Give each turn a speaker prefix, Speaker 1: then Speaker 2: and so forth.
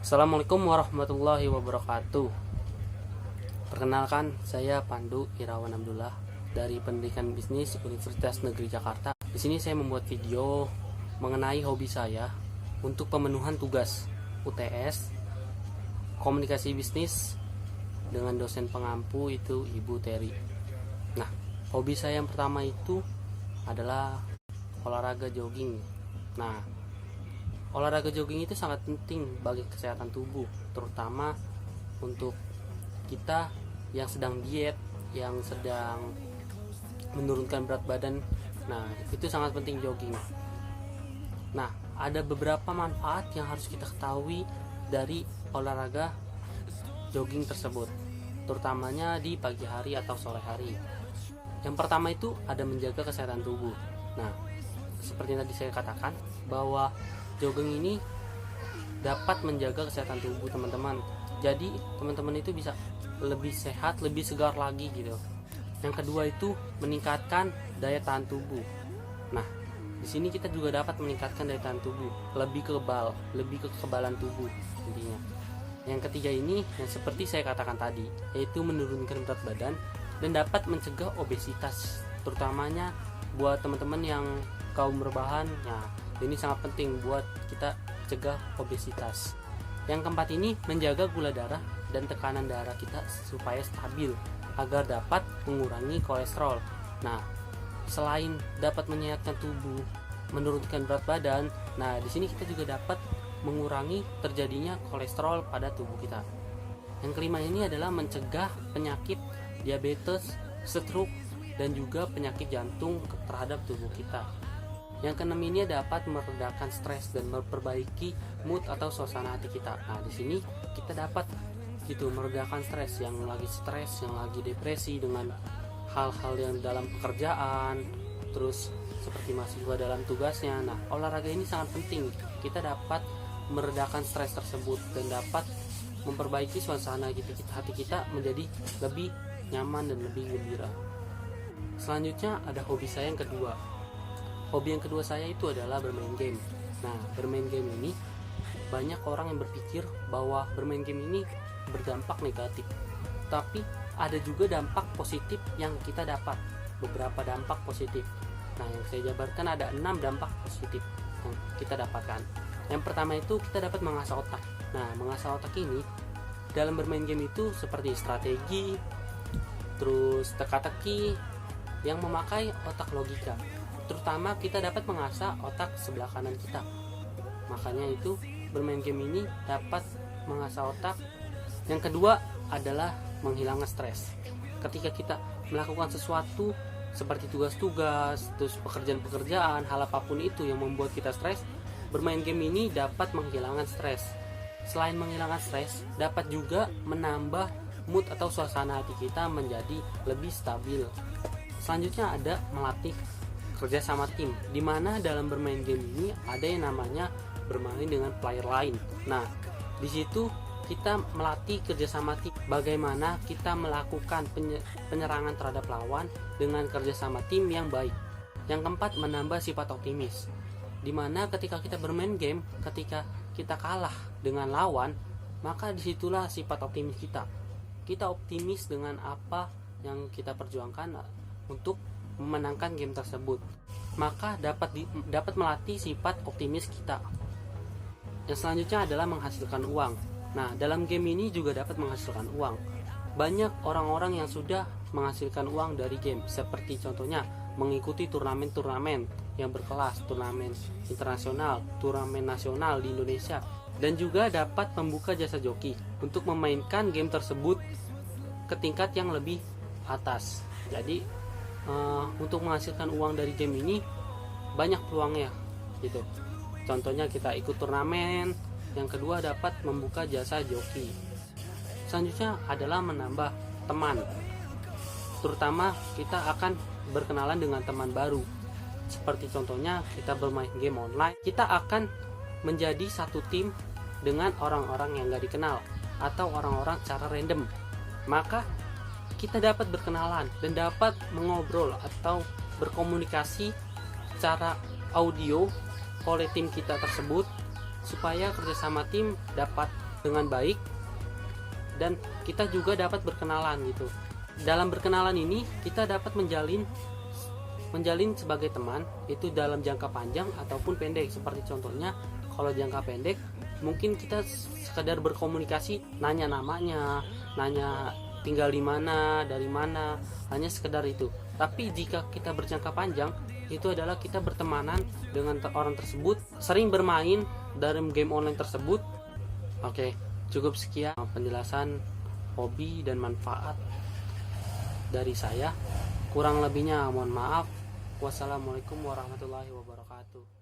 Speaker 1: Assalamualaikum warahmatullahi wabarakatuh. Perkenalkan, saya Pandu Irawan Abdullah dari Pendidikan Bisnis Universitas Negeri Jakarta. Di sini saya membuat video mengenai hobi saya untuk pemenuhan tugas UTS Komunikasi Bisnis dengan dosen pengampu itu Ibu Terry. Nah, hobi saya yang pertama itu adalah olahraga jogging. Nah, olahraga jogging itu sangat penting bagi kesehatan tubuh, terutama untuk kita yang sedang diet, yang sedang menurunkan berat badan. Nah, itu sangat penting jogging. Nah, ada beberapa manfaat yang harus kita ketahui dari olahraga jogging tersebut, terutamanya di pagi hari atau sore hari. Yang pertama itu ada menjaga kesehatan tubuh. Nah, seperti yang tadi saya katakan bahwa jogging ini dapat menjaga kesehatan tubuh teman-teman. Jadi teman-teman itu bisa lebih sehat, lebih segar lagi gitu. Yang kedua itu meningkatkan daya tahan tubuh. Nah, di sini kita juga dapat meningkatkan daya tahan tubuh, lebih kebal, lebih kekebalan tubuh intinya. Yang ketiga ini yang seperti saya katakan tadi, yaitu menurunkan berat badan dan dapat mencegah obesitas, terutamanya buat teman-teman yang kaum rebahan. Nah, ini sangat penting buat kita cegah obesitas. Yang keempat ini menjaga gula darah dan tekanan darah kita supaya stabil agar dapat mengurangi kolesterol. Nah, selain dapat menyehatkan tubuh, menurunkan berat badan, nah di sini kita juga dapat mengurangi terjadinya kolesterol pada tubuh kita. Yang kelima ini adalah mencegah penyakit diabetes, stroke, dan juga penyakit jantung terhadap tubuh kita. Yang keenam ini dapat meredakan stres dan memperbaiki mood atau suasana hati kita. Nah, di sini kita dapat meredakan stres, yang lagi stres, yang lagi depresi dengan hal-hal yang dalam pekerjaan, terus seperti mahasiswa dalam tugasnya. Nah, olahraga ini sangat penting. Kita dapat meredakan stres tersebut dan dapat memperbaiki suasana hati kita menjadi lebih nyaman dan lebih gembira. Selanjutnya ada hobi saya yang kedua. Hobi yang kedua saya itu adalah bermain game. Nah, bermain game ini banyak orang yang berpikir bahwa bermain game ini berdampak negatif. Tapi ada juga dampak positif yang kita dapat. Beberapa dampak positif. Nah, yang saya jabarkan ada 6 dampak positif yang kita dapatkan. Yang pertama itu kita dapat mengasah otak. Nah, mengasah otak ini dalam bermain game itu seperti strategi, terus teka-teki yang memakai otak logika. Terutama kita dapat mengasah otak sebelah kanan kita. Makanya itu bermain game ini dapat mengasah otak. Yang kedua adalah menghilangkan stres. Ketika kita melakukan sesuatu seperti tugas-tugas, terus pekerjaan-pekerjaan, hal apapun itu yang membuat kita stres, bermain game ini dapat menghilangkan stres. Selain menghilangkan stres, dapat juga menambah mood atau suasana hati kita menjadi lebih stabil. Selanjutnya ada melatih kerja sama tim, dimana dalam bermain game ini ada yang namanya bermain dengan player lain. Nah, di situ kita melatih kerja sama tim, bagaimana kita melakukan penyerangan terhadap lawan dengan kerja sama tim yang baik. Yang keempat, menambah sifat optimis, dimana ketika kita bermain game, ketika kita kalah dengan lawan, maka disitulah sifat optimis kita. Kita optimis dengan apa yang kita perjuangkan untuk memenangkan game tersebut, maka dapat melatih sifat optimis kita. Yang selanjutnya adalah menghasilkan uang. Nah, dalam game ini juga dapat menghasilkan uang. Banyak orang-orang yang sudah menghasilkan uang dari game, seperti contohnya mengikuti turnamen-turnamen yang berkelas, turnamen internasional, turnamen nasional di Indonesia, dan juga dapat membuka jasa joki untuk memainkan game tersebut ke tingkat yang lebih atas. Jadi untuk menghasilkan uang dari game ini banyak peluangnya gitu. Contohnya kita ikut turnamen, yang kedua dapat membuka jasa joki. Selanjutnya adalah menambah teman. Terutama kita akan berkenalan dengan teman baru. Seperti contohnya kita bermain game online, kita akan menjadi satu tim dengan orang-orang yang gak dikenal atau orang-orang secara random. Maka kita dapat berkenalan dan dapat mengobrol atau berkomunikasi secara audio oleh tim kita tersebut, supaya kerjasama tim dapat dengan baik, dan kita juga dapat berkenalan gitu. Dalam berkenalan ini kita dapat menjalin sebagai teman itu dalam jangka panjang ataupun pendek. Seperti contohnya kalau jangka pendek mungkin kita sekedar berkomunikasi, nanya namanya, nanya tinggal di mana, dari mana, hanya sekedar itu. Tapi jika kita berjangka panjang, itu adalah kita bertemanan dengan orang tersebut, sering bermain dalam game online tersebut. Oke, cukup sekian penjelasan hobi dan manfaat dari saya. Kurang lebihnya mohon maaf. Wassalamualaikum warahmatullahi wabarakatuh.